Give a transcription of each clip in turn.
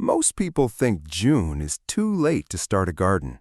Most people think June is too late to start a garden.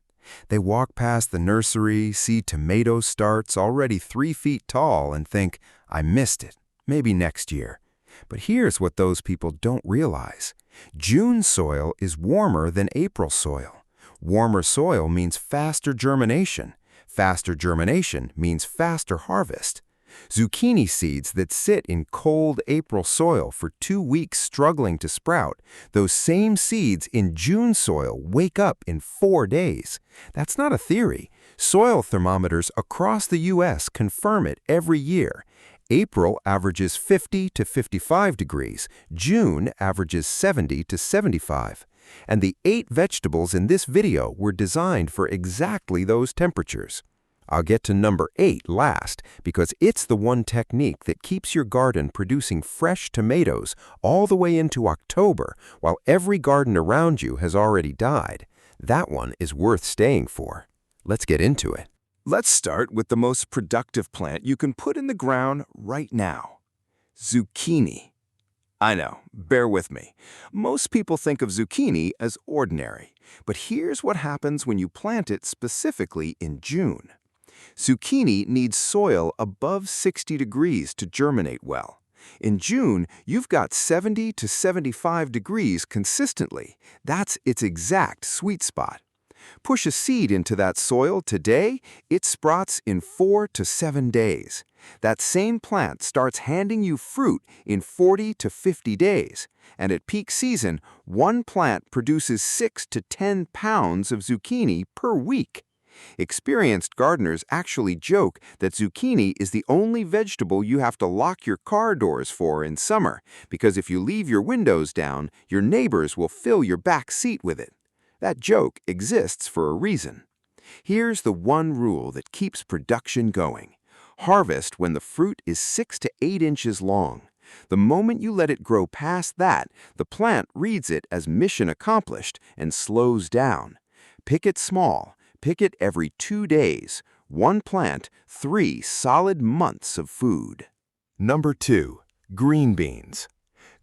They walk past the nursery, see tomato starts already 3 feet tall and think, I missed it, maybe next year. But here's what those people don't realize. June soil is warmer than April soil. Warmer soil means faster germination. Faster germination means faster harvest. Zucchini seeds that sit in cold April soil for 2 weeks struggling to sprout, those same seeds in June soil wake up in 4 days. That's not a theory. Soil thermometers across the U.S. confirm it every year. April averages 50 to 55 degrees. June averages 70 to 75. And the 8 vegetables in this video were designed for exactly those temperatures. I'll get to number 8 last because it's the one technique that keeps your garden producing fresh tomatoes all the way into October while every garden around you has already died. That one is worth staying for. Let's get into it. Let's start with the most productive plant you can put in the ground right now. Zucchini. I know, bear with me. Most people think of zucchini as ordinary, but here's what happens when you plant it specifically in June. Zucchini needs soil above 60 degrees to germinate well. In June, you've got 70 to 75 degrees consistently. That's its exact sweet spot. Push a seed into that soil today, it sprouts in 4 to 7 days. That same plant starts handing you fruit in 40 to 50 days. And at peak season, one plant produces 6 to 10 pounds of zucchini per week. Experienced gardeners actually joke that zucchini is the only vegetable you have to lock your car doors for in summer, because if you leave your windows down, your neighbors will fill your back seat with it. That joke exists for a reason. Here's the one rule that keeps production going. Harvest when the fruit is 6 to 8 inches long. The moment you let it grow past that, the plant reads it as mission accomplished and slows down. Pick it small. Pick it every 2 days. One plant, 3 solid months of food. Number 2. Green beans.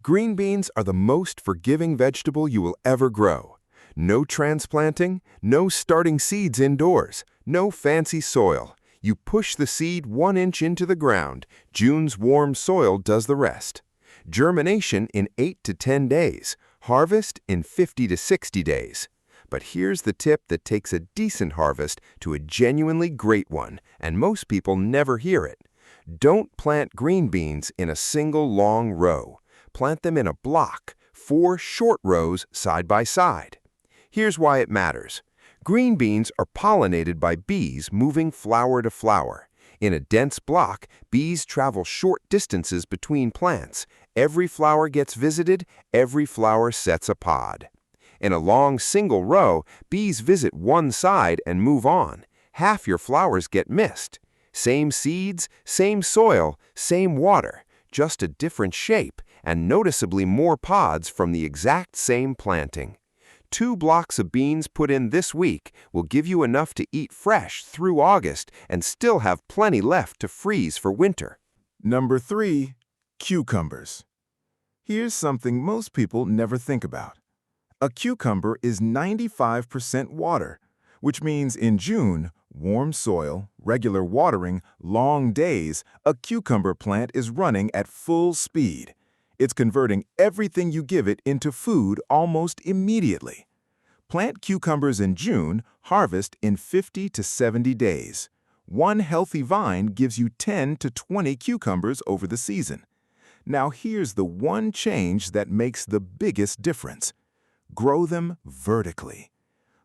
Green beans are the most forgiving vegetable you will ever grow. No transplanting, no starting seeds indoors, no fancy soil. You push the seed 1 inch into the ground. June's warm soil does the rest. Germination in 8 to 10 days. Harvest in 50 to 60 days. But here's the tip that takes a decent harvest to a genuinely great one, and most people never hear it. Don't plant green beans in a single long row. Plant them in a block, 4 short rows side by side. Here's why it matters. Green beans are pollinated by bees moving flower to flower. In a dense block, bees travel short distances between plants. Every flower gets visited, every flower sets a pod. In a long single row, bees visit one side and move on. Half your flowers get missed. Same seeds, same soil, same water, just a different shape and noticeably more pods from the exact same planting. 2 blocks of beans put in this week will give you enough to eat fresh through August and still have plenty left to freeze for winter. Number 3. Cucumbers. Here's something most people never think about. A cucumber is 95% water, which means in June, warm soil, regular watering, long days, a cucumber plant is running at full speed. It's converting everything you give it into food almost immediately. Plant cucumbers in June, harvest in 50 to 70 days. One healthy vine gives you 10 to 20 cucumbers over the season. Now here's the one change that makes the biggest difference. Grow them vertically.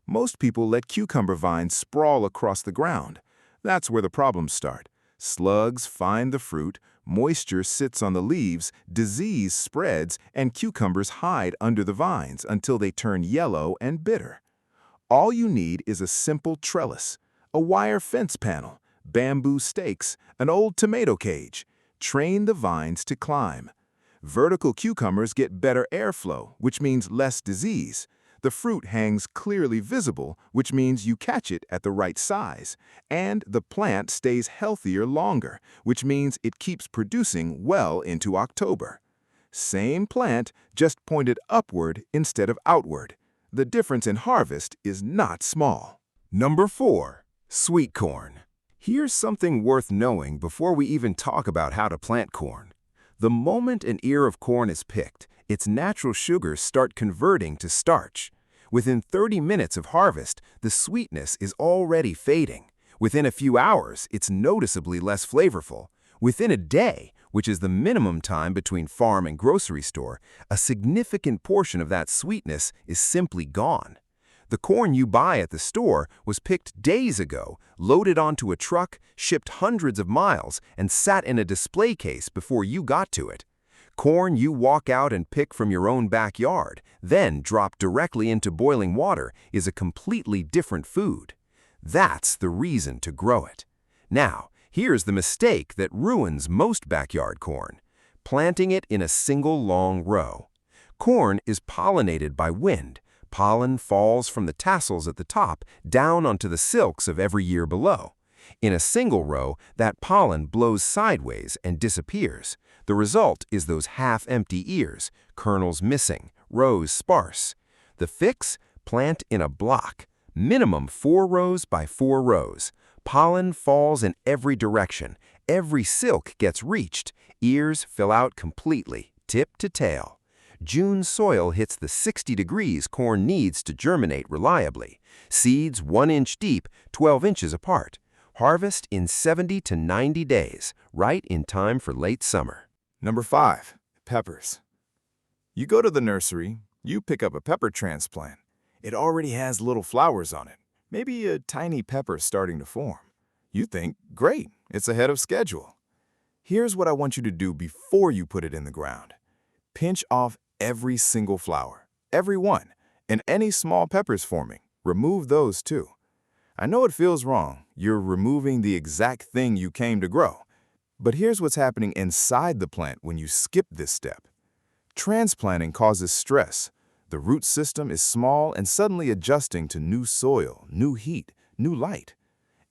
Most people let cucumber vines sprawl across the ground. That's where the problems start. Slugs find the fruit, moisture sits on the leaves, disease spreads, and cucumbers hide under the vines until they turn yellow and bitter. All you need is a simple trellis, a wire fence panel, bamboo stakes, an old tomato cage. Train the vines to climb. Vertical cucumbers get better airflow, which means less disease. The fruit hangs clearly visible, which means you catch it at the right size. And the plant stays healthier longer, which means it keeps producing well into October. Same plant, just pointed upward instead of outward. The difference in harvest is not small. Number 4. Sweet corn. Here's something worth knowing before we even talk about how to plant corn. The moment an ear of corn is picked, its natural sugars start converting to starch. Within 30 minutes of harvest, the sweetness is already fading. Within a few hours, it's noticeably less flavorful. Within a day, which is the minimum time between farm and grocery store, a significant portion of that sweetness is simply gone. The corn you buy at the store was picked days ago, loaded onto a truck, shipped hundreds of miles, and sat in a display case before you got to it. Corn you walk out and pick from your own backyard, then drop directly into boiling water, is a completely different food. That's the reason to grow it. Now, here's the mistake that ruins most backyard corn: planting it in a single long row. Corn is pollinated by wind. Pollen falls from the tassels at the top down onto the silks of every ear below. In a single row, that pollen blows sideways and disappears. The result is those half-empty ears, kernels missing, rows sparse. The fix? Plant in a block. Minimum 4 rows by 4 rows. Pollen falls in every direction. Every silk gets reached. Ears fill out completely, tip to tail. June soil hits the 60 degrees corn needs to germinate reliably. Seeds 1 inch deep, 12 inches apart. Harvest in 70 to 90 days, right in time for late summer. Number 5. Peppers. You go to the nursery, you pick up a pepper transplant. It already has little flowers on it, maybe a tiny pepper starting to form. You think, great, it's ahead of schedule. Here's what I want you to do before you put it in the ground. Pinch off every single flower, every one, and any small peppers forming. Remove those too. I know it feels wrong. You're removing the exact thing you came to grow. But here's what's happening inside the plant when you skip this step. Transplanting causes stress. The root system is small and suddenly adjusting to new soil, new heat, new light.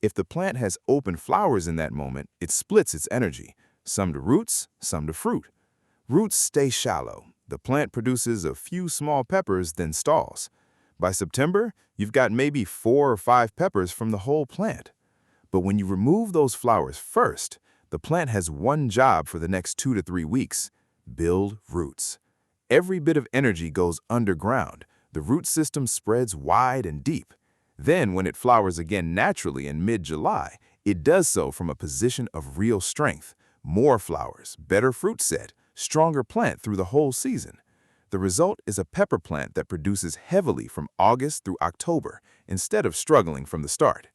If the plant has open flowers in that moment, it splits its energy, some to roots, some to fruit. Roots stay shallow. The plant produces a few small peppers, then stalls. By September, you've got maybe 4 or 5 peppers from the whole plant. But when you remove those flowers first, the plant has one job for the next 2 to 3 weeks: build roots. Every bit of energy goes underground. The root system spreads wide and deep. Then, when it flowers again naturally in mid-July, it does so from a position of real strength. More flowers, better fruit set, stronger plant through the whole season. The result is a pepper plant that produces heavily from August through October instead of struggling from the start.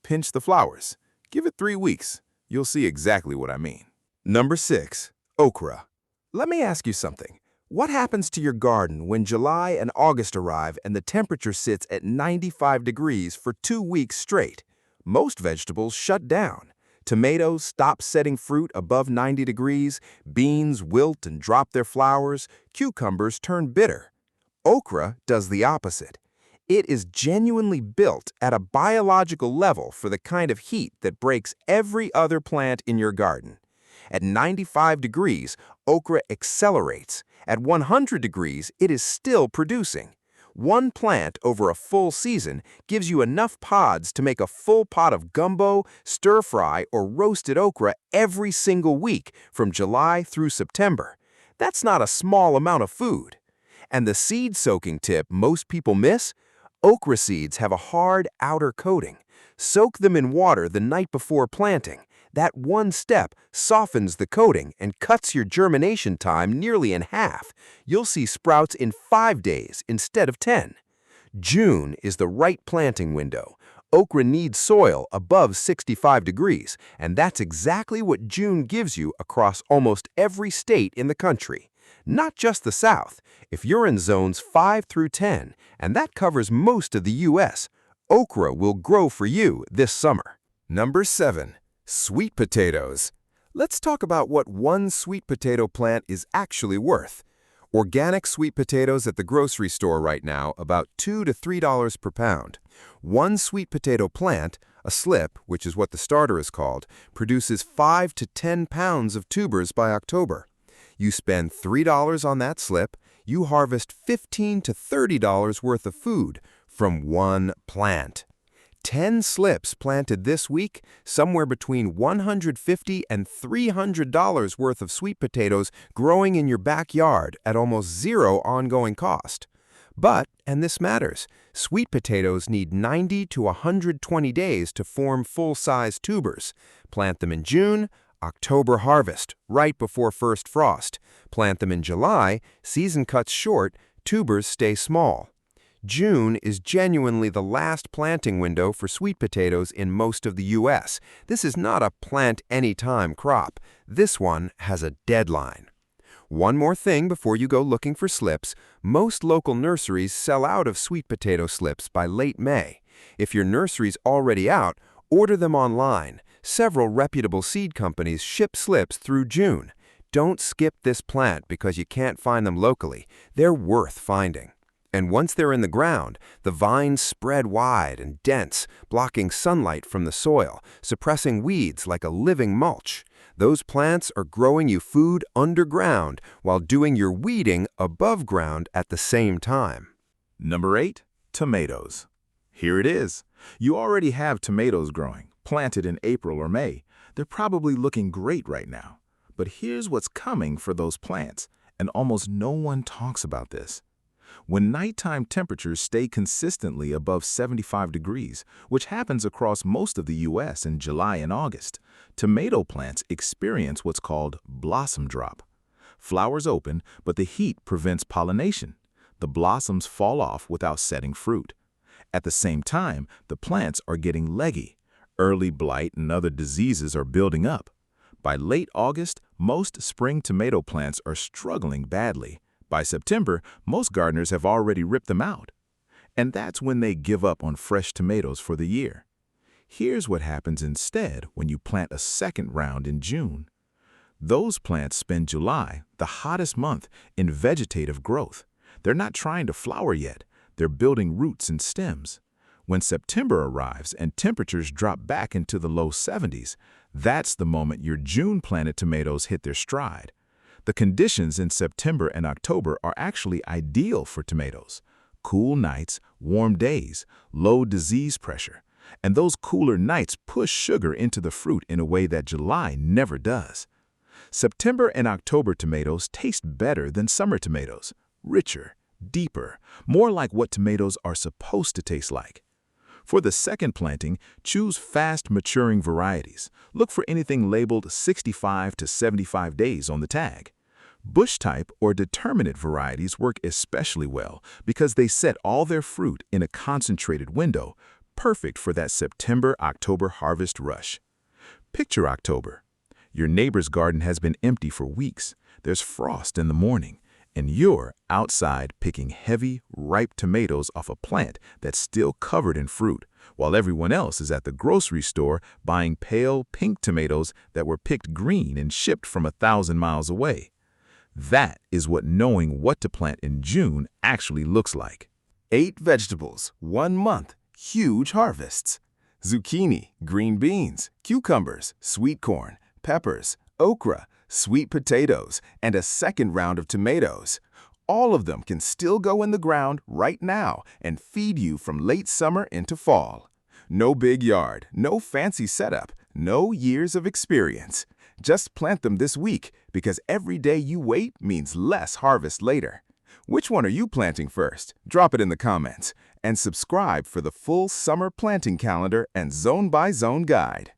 Pinch the flowers. Give it 3 weeks. You'll see exactly what I mean. Number 6. Okra. Let me ask you something. What happens to your garden when July and August arrive and the temperature sits at 95 degrees for 2 weeks straight? Most vegetables shut down. Tomatoes stop setting fruit above 90 degrees, beans wilt and drop their flowers, cucumbers turn bitter. Okra does the opposite. It is genuinely built at a biological level for the kind of heat that breaks every other plant in your garden. At 95 degrees, okra accelerates. At 100 degrees, it is still producing. One plant over a full season gives you enough pods to make a full pot of gumbo, stir-fry, or roasted okra every single week from July through September. That's not a small amount of food. And the seed-soaking tip most people miss? Okra seeds have a hard outer coating. Soak them in water the night before planting. That one step softens the coating and cuts your germination time nearly in half. You'll see sprouts in 5 days instead of 10. June is the right planting window. Okra needs soil above 65 degrees, and that's exactly what June gives you across almost every state in the country. Not just the South. If you're in zones 5 through 10, and that covers most of the U.S., okra will grow for you this summer. Number 7. Sweet potatoes. Let's talk about what one sweet potato plant is actually worth. Organic sweet potatoes at the grocery store right now about $2 to $3 per pound. One sweet potato plant, a slip, which is what the starter is called, produces 5 to 10 pounds of tubers by October. You spend $3 on that slip, you harvest $15 to $30 worth of food from one plant. 10 slips planted this week, somewhere between $150 and $300 worth of sweet potatoes growing in your backyard at almost zero ongoing cost. But, and this matters, sweet potatoes need 90 to 120 days to form full-size tubers. Plant them in June, October harvest, right before first frost. Plant them in July, season cuts short, tubers stay small. June is genuinely the last planting window for sweet potatoes in most of the U.S. This is not a plant anytime crop. This one has a deadline. One more thing before you go looking for slips, most local nurseries sell out of sweet potato slips by late May. If your nursery's already out, order them online. Several reputable seed companies ship slips through June. Don't skip this plant because you can't find them locally. They're worth finding. And once they're in the ground, the vines spread wide and dense, blocking sunlight from the soil, suppressing weeds like a living mulch. Those plants are growing you food underground while doing your weeding above ground at the same time. Number 8. Tomatoes. Here it is. You already have tomatoes growing, planted in April or May. They're probably looking great right now. But here's what's coming for those plants, and almost no one talks about this. When nighttime temperatures stay consistently above 75 degrees, which happens across most of the U.S. in July and August, tomato plants experience what's called blossom drop. Flowers open, but the heat prevents pollination. The blossoms fall off without setting fruit. At the same time, the plants are getting leggy. Early blight and other diseases are building up. By late August, most spring tomato plants are struggling badly. By September, most gardeners have already ripped them out. And that's when they give up on fresh tomatoes for the year. Here's what happens instead when you plant a second round in June. Those plants spend July, the hottest month, in vegetative growth. They're not trying to flower yet. They're building roots and stems. When September arrives and temperatures drop back into the low 70s, that's the moment your June-planted tomatoes hit their stride. The conditions in September and October are actually ideal for tomatoes. Cool nights, warm days, low disease pressure. And those cooler nights push sugar into the fruit in a way that July never does. September and October tomatoes taste better than summer tomatoes. Richer, deeper, more like what tomatoes are supposed to taste like. For the second planting, choose fast-maturing varieties. Look for anything labeled 65 to 75 days on the tag. Bush-type or determinate varieties work especially well because they set all their fruit in a concentrated window, perfect for that September-October harvest rush. Picture October. Your neighbor's garden has been empty for weeks. There's frost in the morning, and you're outside picking heavy, ripe tomatoes off a plant that's still covered in fruit, while everyone else is at the grocery store buying pale pink tomatoes that were picked green and shipped from 1,000 miles away. That is what knowing what to plant in June actually looks like. 8 vegetables, 1 month, huge harvests. Zucchini, green beans, cucumbers, sweet corn, peppers, okra, sweet potatoes, and a second round of tomatoes. All of them can still go in the ground right now and feed you from late summer into fall. No big yard, no fancy setup, no years of experience. Just plant them this week because every day you wait means less harvest later. Which one are you planting first? Drop it in the comments and subscribe for the full summer planting calendar and zone-by-zone guide.